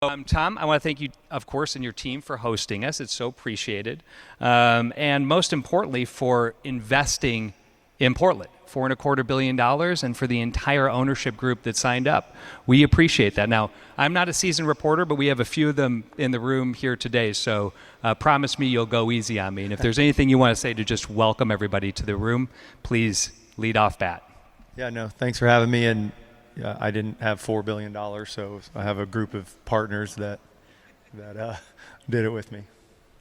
Tom, I want to thank you, of course, and your team for hosting us. It's so appreciated. And most importantly, for investing in Portland, $4.25 billion, and for the entire ownership group that signed up. We appreciate that. Now, I'm not a seasoned reporter, but we have a few of them in the room here today, so promise me you'll go easy on me. And if there's anything you want to say to just welcome everybody to the room, please lead off bat. Yeah, no, thanks for having me. And I didn't have $4 billion, so I have a group of partners that did it with me.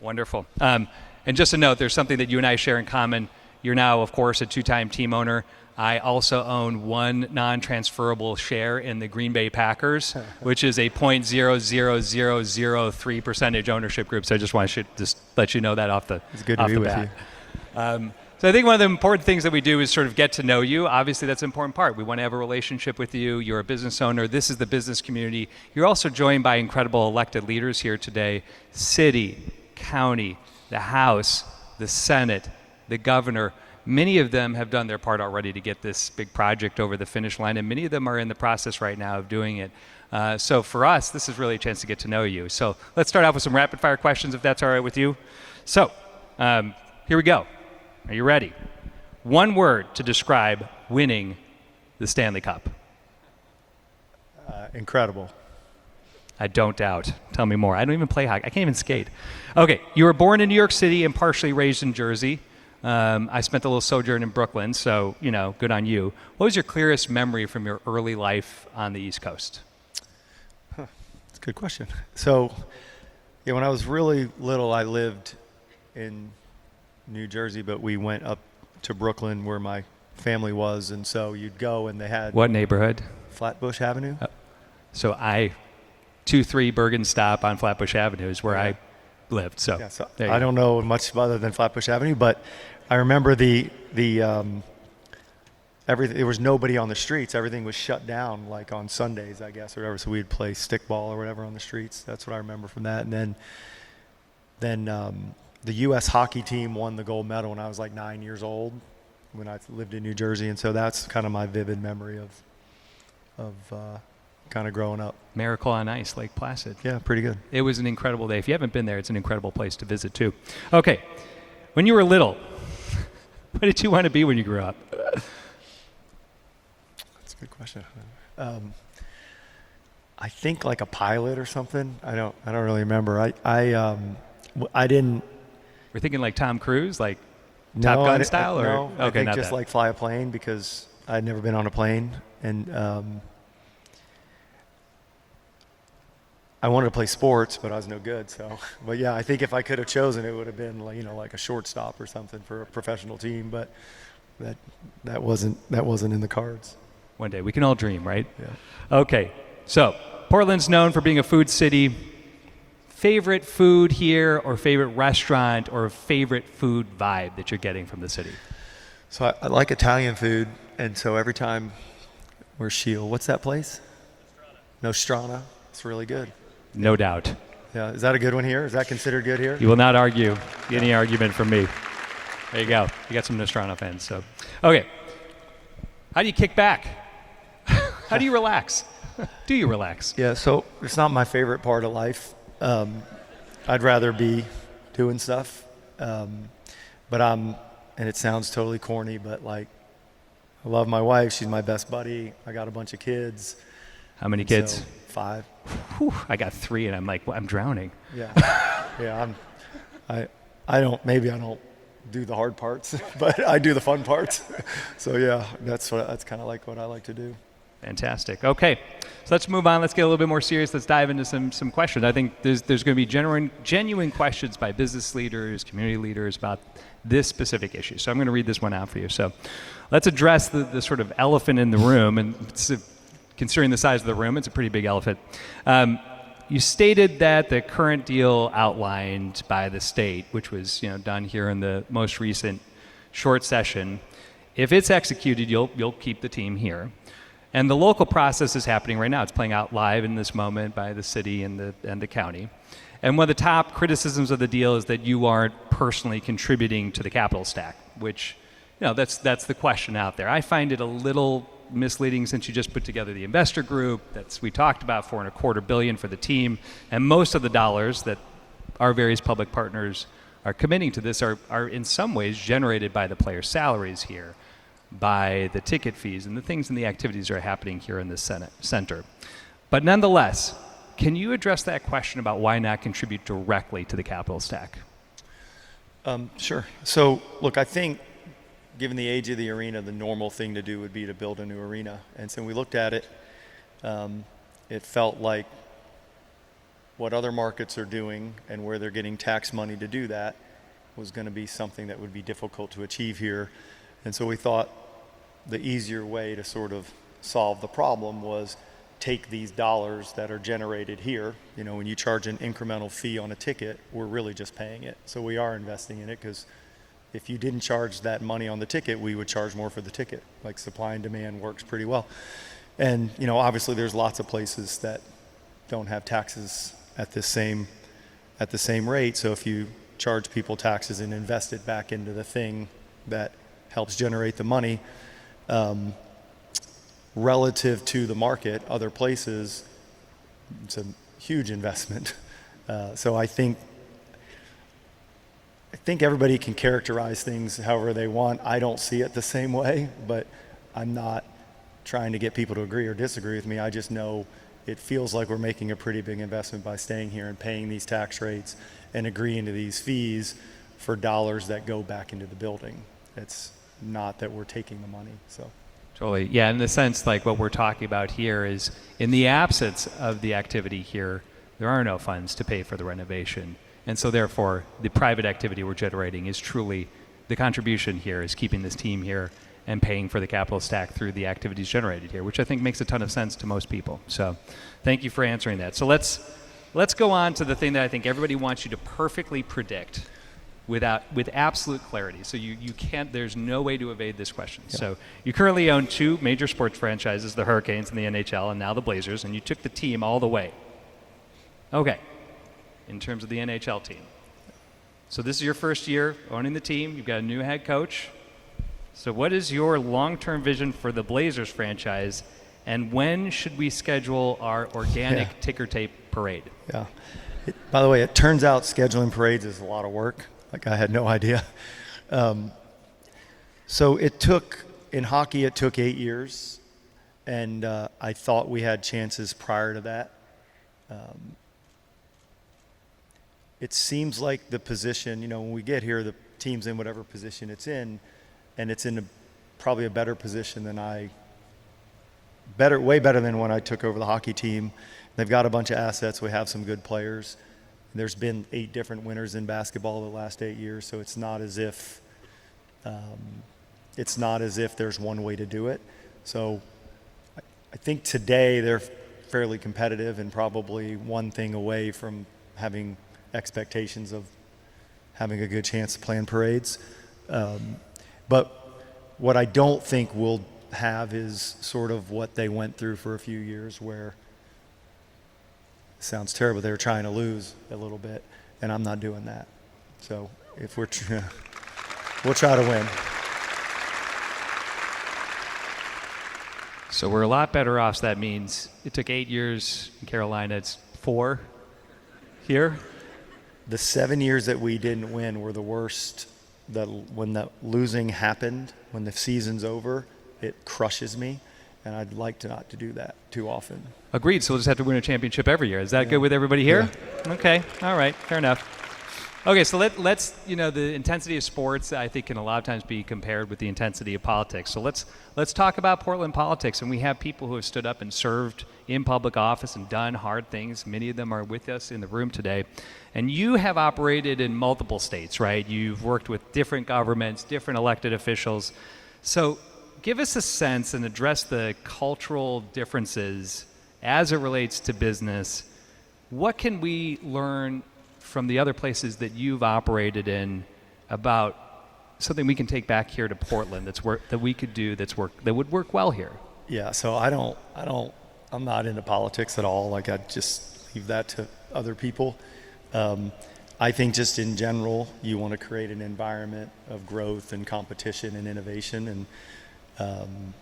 Wonderful. And just a note, there's something that you and I share in common. You're now, of course, a two-time team owner. I also own one non-transferable share in the Green Bay Packers, which is a 0.00003 percentage ownership group. So I just want to let you know that off the bat. It's good to be with you. So I think one of the important things that we do is sort of get to know you. Obviously, that's an important part. We want to have a relationship with you. You're a business owner. This is the business community. You're also joined by incredible elected leaders here today. City, county, the House, the Senate, the governor. Many of them have done their part already to get this big project over the finish line, and many of them are in the process right now of doing it. So for us, this is really a chance to get to know you. So let's start off with some rapid-fire questions, if that's all right with you. So here we go. Are you ready? One word to describe winning the Stanley Cup. Incredible. I don't doubt. Tell me more. I don't even play hockey. I can't even skate. Okay, you were born in New York City and partially raised in Jersey. I spent a little sojourn in Brooklyn, so, good on you. What was your clearest memory from your early life on the East Coast? That's a good question. So, when I was really little, I lived in New Jersey, but we went up to Brooklyn where my family was, and so you'd go and they had... What neighborhood? Flatbush Avenue. So 2-3 Bergen stop on Flatbush Avenue is where I lived. So, I don't know much other than Flatbush Avenue, but I remember everything. There was nobody on the streets. Everything was shut down, like on Sundays, I guess, or whatever. So we'd play stickball or whatever on the streets. That's what I remember from that. And then the U.S. hockey team won the gold medal when I was like 9 years old, when I lived in New Jersey, and so that's kind of my vivid memory of kind of growing up. Miracle on Ice, Lake Placid. Yeah, pretty good. It was an incredible day. If you haven't been there, it's an incredible place to visit too. Okay, when you were little, what did you want to be when you grew up? That's a good question. I think like a pilot or something. I don't really remember. I didn't. We're thinking like Tom Cruise, like Top Gun style, or no? I think just that. like fly a plane, because I'd never been on a plane, and I wanted to play sports, but I was no good. So, but yeah, I think if I could have chosen, it would have been like a shortstop or something for a professional team. But that wasn't in the cards. One day we can all dream, right? Yeah. Okay, so Portland's known for being a food city. Favorite food here, or favorite restaurant, or favorite food vibe that you're getting from the city? So I like Italian food, and so every time we're Shield. What's that place? Nostrana. It's really good. No doubt. Yeah, is that a good one here? Is that considered good here? You will not argue any argument from me. There you go. You got some Nostrana fans. So, okay. How do you kick back? How do you relax? Do you relax? Yeah, so it's not my favorite part of life. I'd rather be doing stuff, but and it sounds totally corny, but like, I love my wife. She's my best buddy. I got a bunch of kids. How many kids? So, 5. Whew, I got 3, and I'm like, well, I'm drowning. Yeah, yeah. I don't do the hard parts, but I do the fun parts. So yeah, that's kind of like what I like to do. Fantastic. Okay, so let's move on. Let's get a little bit more serious. Let's dive into some questions. I think there's going to be genuine questions by business leaders, community leaders about this specific issue. So I'm going to read this one out for you. So let's address the sort of elephant in the room. And considering the size of the room, it's a pretty big elephant. You stated that the current deal outlined by the state, which was done here in the most recent short session, if it's executed, you'll keep the team here. And the local process is happening right now. It's playing out live in this moment by the city and the county. And one of the top criticisms of the deal is that you aren't personally contributing to the capital stack, which, that's the question out there. I find it a little misleading since you just put together the investor group. We talked about $4.25 billion for the team, and most of the dollars that our various public partners are committing to this are in some ways generated by the player salaries here, by the ticket fees and the things and the activities that are happening here in this center. But nonetheless, can you address that question about why not contribute directly to the capital stack? Sure. So, look, I think given the age of the arena, the normal thing to do would be to build a new arena. And so we looked at it. It felt like what other markets are doing and where they're getting tax money to do that was going to be something that would be difficult to achieve here. And so we thought the easier way to sort of solve the problem was take these dollars that are generated here. You know, when you charge an incremental fee on a ticket, we're really just paying it. So we are investing in it, because if you didn't charge that money on the ticket, we would charge more for the ticket. Like, supply and demand works pretty well. And, you know, obviously there's lots of places that don't have taxes at the same rate. So if you charge people taxes and invest it back into the thing that helps generate the money, relative to the market, other places, it's a huge investment. So I think everybody can characterize things however they want. I don't see it the same way, but I'm not trying to get people to agree or disagree with me. I just know it feels like we're making a pretty big investment by staying here and paying these tax rates and agreeing to these fees for dollars that go back into the building. It's not that we're taking the money. So. Totally. Yeah, in the sense, like what we're talking about here is, in the absence of the activity here, there are no funds to pay for the renovation. And so therefore, the private activity we're generating is truly, the contribution here is keeping this team here and paying for the capital stack through the activities generated here, which I think makes a ton of sense to most people. So thank you for answering that. So let's go on to the thing that I think everybody wants you to perfectly predict with absolute clarity. So you can't, there's no way to evade this question. Yeah. So you currently own two major sports franchises, the Hurricanes and the NHL, and now the Blazers, and you took the team all the way. Okay, in terms of the NHL team. So this is your first year owning the team. You've got a new head coach. So what is your long-term vision for the Blazers franchise, and when should we schedule our organic ticker tape parade? Yeah. By the way, it turns out scheduling parades is a lot of work. Like, I had no idea. So in hockey, it took 8 years, and I thought we had chances prior to that. It seems like the position, you know, when we get here, the team's in whatever position it's in, and it's in probably a better position than way better than when I took over the hockey team. They've got a bunch of assets. We have some good players. There's been 8 different winners in basketball the last 8 years, so it's not as if there's one way to do it. So I think today they're fairly competitive and probably one thing away from having expectations of having a good chance to play in parades. But what I don't think we'll have is sort of what they went through for a few years, where it sounds terrible, they were trying to lose a little bit, and I'm not doing that. So if we'll try to win. So we're a lot better off. So that means it took 8 years in Carolina. It's 4 here. The 7 years that we didn't win were the worst. When the losing happened, when the season's over, it crushes me, and I'd like not to do that too often. Agreed. So we'll just have to win a championship every year. Is that good with everybody here? Yeah. Okay. All right. Fair enough. Okay. So let's the intensity of sports, I think, can a lot of times be compared with the intensity of politics. So let's talk about Portland politics. And we have people who have stood up and served in public office and done hard things. Many of them are with us in the room today. And you have operated in multiple states, right? You've worked with different governments, different elected officials. So give us a sense and address the cultural differences as it relates to business. What can we learn from the other places that you've operated in about something we can take back here to Portland that we could do that would work well here? Yeah, so I'm not into politics at all. Like, I just leave that to other people. I think just in general, you want to create an environment of growth and competition and innovation. And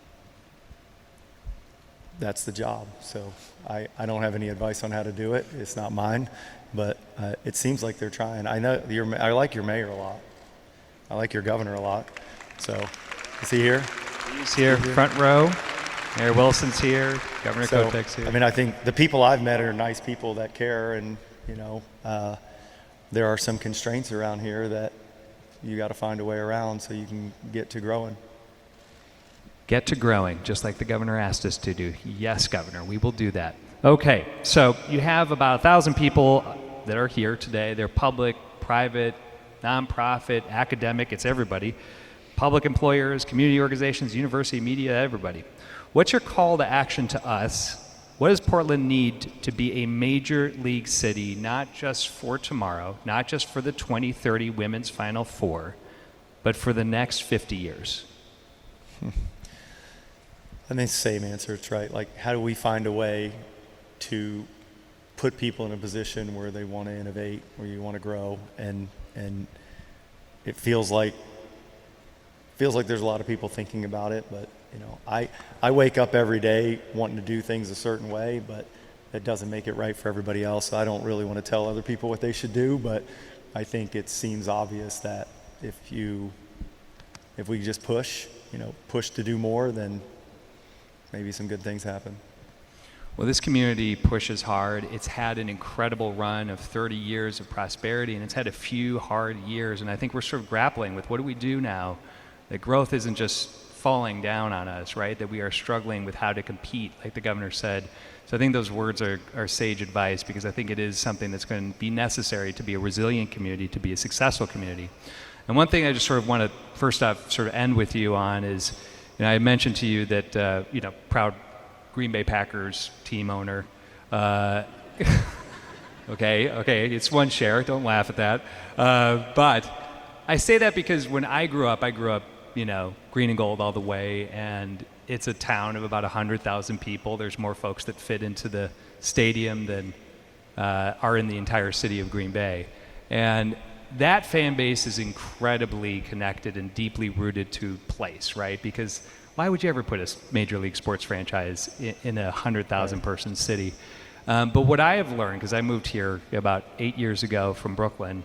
that's the job. So I don't have any advice on how to do it. It's not mine, but it seems like they're trying. I like your mayor a lot. I like your governor a lot. So, is he here? He's here, front row. Mayor Wilson's here. Governor Kotek's here. I mean, I think the people I've met are nice people that care, and there are some constraints around here that you got to find a way around so you can get to growing. Get to growing, just like the governor asked us to do. Yes, Governor, we will do that. Okay, so you have about 1,000 people that are here today. They're public, private, nonprofit, academic, it's everybody. Public employers, community organizations, university, media, everybody. What's your call to action to us? What does Portland need to be a major league city, not just for tomorrow, not just for the 2030 Women's Final Four, but for the next 50 years? I think it's the same answer. It's right. Like, how do we find a way to put people in a position where they want to innovate, where you want to grow, and it feels like there's a lot of people thinking about it, but I wake up every day wanting to do things a certain way, but that doesn't make it right for everybody else. So I don't really want to tell other people what they should do, but I think it seems obvious that if we just push to do more, then maybe some good things happen. Well, this community pushes hard. It's had an incredible run of 30 years of prosperity, and it's had a few hard years. And I think we're sort of grappling with what do we do now that growth isn't just falling down on us, right? That we are struggling with how to compete, like the governor said. So I think those words are sage advice, because I think it is something that's going to be necessary to be a resilient community, to be a successful community. And one thing I just sort of want to, first off, sort of end with you on is, I mentioned to you that, proud Green Bay Packers team owner. Okay, it's one share. Don't laugh at that. But I say that because when I grew up, green and gold all the way, and it's a town of about 100,000 people. There's more folks that fit into the stadium than are in the entire city of Green Bay. And that fan base is incredibly connected and deeply rooted to place, right? Because why would you ever put a major league sports franchise in a 100,000 person city? But what I have learned, because I moved here about 8 years ago from Brooklyn,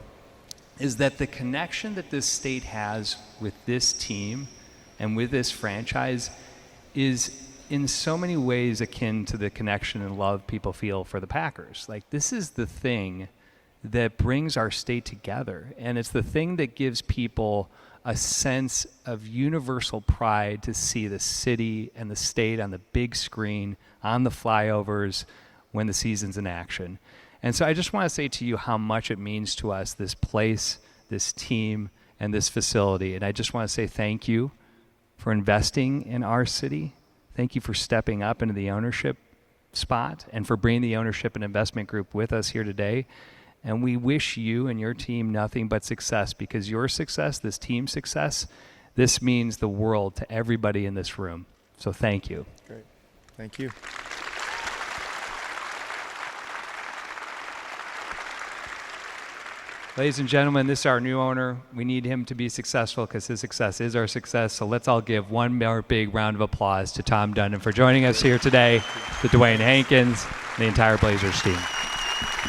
is that the connection that this state has with this team and with this franchise is in so many ways akin to the connection and love people feel for the Packers. Like, this is the thing that brings our state together, and it's the thing that gives people a sense of universal pride to see the city and the state on the big screen, on the flyovers, when the season's in action. And so I just want to say to you how much it means to us, this place, this team, and this facility. And I just want to say thank you for investing in our city. Thank you for stepping up into the ownership spot and for bringing the ownership and investment group with us here today. And we wish you and your team nothing but success, because your success, this team's success, this means the world to everybody in this room. So thank you. Great. Thank you. Ladies and gentlemen, this is our new owner. We need him to be successful because his success is our success. So let's all give one more big round of applause to Tom Dundon for joining us here today, to Dwayne Hankins, the entire Blazers team.